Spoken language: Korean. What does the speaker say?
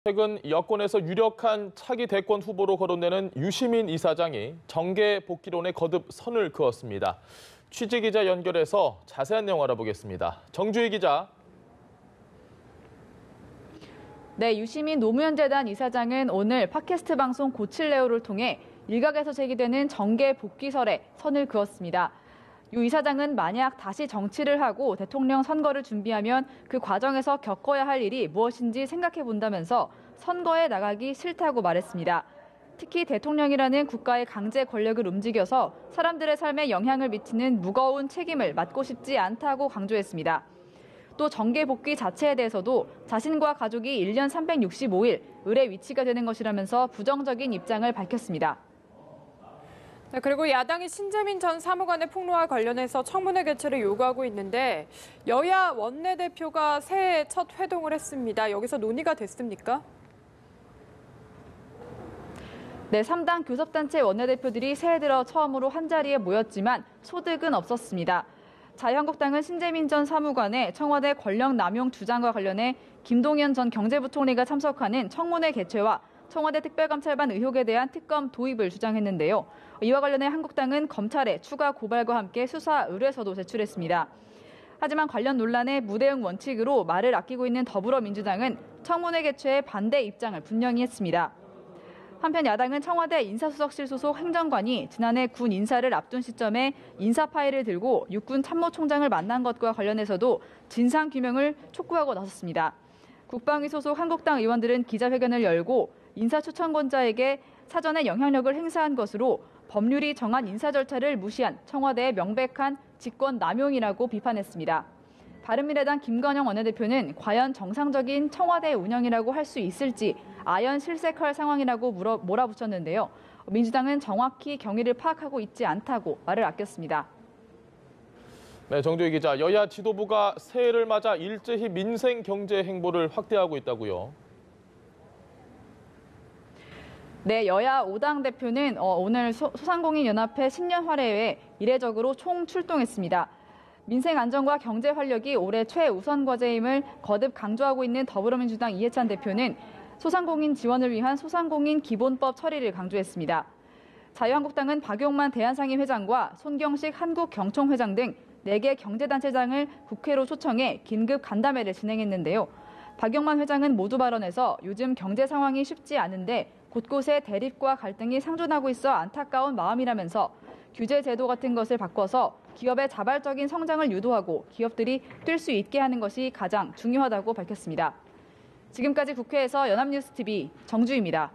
최근 여권에서 유력한 차기 대권 후보로 거론되는 유시민 이사장이 정계 복귀론에 거듭 선을 그었습니다. 취재기자 연결해서 자세한 내용 알아보겠습니다. 정주희 기자. 네, 유시민 노무현재단 이사장은 오늘 팟캐스트 방송 고칠레오를 통해 일각에서 제기되는 정계 복귀설에 선을 그었습니다. 유 이사장은 만약 다시 정치를 하고 대통령 선거를 준비하면 그 과정에서 겪어야 할 일이 무엇인지 생각해 본다면서 선거에 나가기 싫다고 말했습니다. 특히 대통령이라는 국가의 강제 권력을 움직여서 사람들의 삶에 영향을 미치는 무거운 책임을 맡고 싶지 않다고 강조했습니다. 또 정계 복귀 자체에 대해서도 자신과 가족이 1년 365일 을의 위치가 되는 것이라면서 부정적인 입장을 밝혔습니다. 네, 그리고 야당이 신재민 전 사무관의 폭로와 관련해서 청문회 개최를 요구하고 있는데 여야 원내대표가 새해 첫 회동을 했습니다. 여기서 논의가 됐습니까? 네, 3당 교섭단체 원내대표들이 새해 들어 처음으로 한자리에 모였지만 소득은 없었습니다. 자유한국당은 신재민 전 사무관의 청와대 권력 남용 주장과 관련해 김동연 전 경제부총리가 참석하는 청문회 개최와 청와대 특별감찰반 의혹에 대한 특검 도입을 주장했는데요. 이와 관련해 한국당은 검찰에 추가 고발과 함께 수사 의뢰서도 제출했습니다. 하지만 관련 논란의 무대응 원칙으로 말을 아끼고 있는 더불어민주당은 청문회 개최에 반대 입장을 분명히 했습니다. 한편 야당은 청와대 인사수석실 소속 행정관이 지난해 군 인사를 앞둔 시점에 인사 파일을 들고 육군 참모총장을 만난 것과 관련해서도 진상규명을 촉구하고 나섰습니다. 국방위 소속 한국당 의원들은 기자회견을 열고 인사추천권자에게 사전에 영향력을 행사한 것으로 법률이 정한 인사 절차를 무시한 청와대의 명백한 직권 남용이라고 비판했습니다. 바른미래당 김건영 원내대표는 과연 정상적인 청와대 운영이라고 할 수 있을지 아연 실색할 상황이라고 몰아붙였는데요. 민주당은 정확히 경위를 파악하고 있지 않다고 말을 아꼈습니다. 네, 정주희 기자. 여야 지도부가 새해를 맞아 일제히 민생 경제 행보를 확대하고 있다고요. 네, 여야 5당 대표는 오늘 소상공인연합회 신년화례에 이례적으로 총출동했습니다. 민생 안정과 경제 활력이 올해 최우선 과제임을 거듭 강조하고 있는 더불어민주당 이해찬 대표는 소상공인 지원을 위한 소상공인 기본법 처리를 강조했습니다. 자유한국당은 박용만 대한상인 회장과 손경식 한국경총회장 등 4개 경제단체장을 국회로 초청해 긴급 간담회를 진행했는데요. 박용만 회장은 모두 발언에서 요즘 경제 상황이 쉽지 않은데 곳곳에 대립과 갈등이 상존하고 있어 안타까운 마음이라면서 규제 제도 같은 것을 바꿔서 기업의 자발적인 성장을 유도하고 기업들이 뛸 수 있게 하는 것이 가장 중요하다고 밝혔습니다. 지금까지 국회에서 연합뉴스TV 정주희입니다.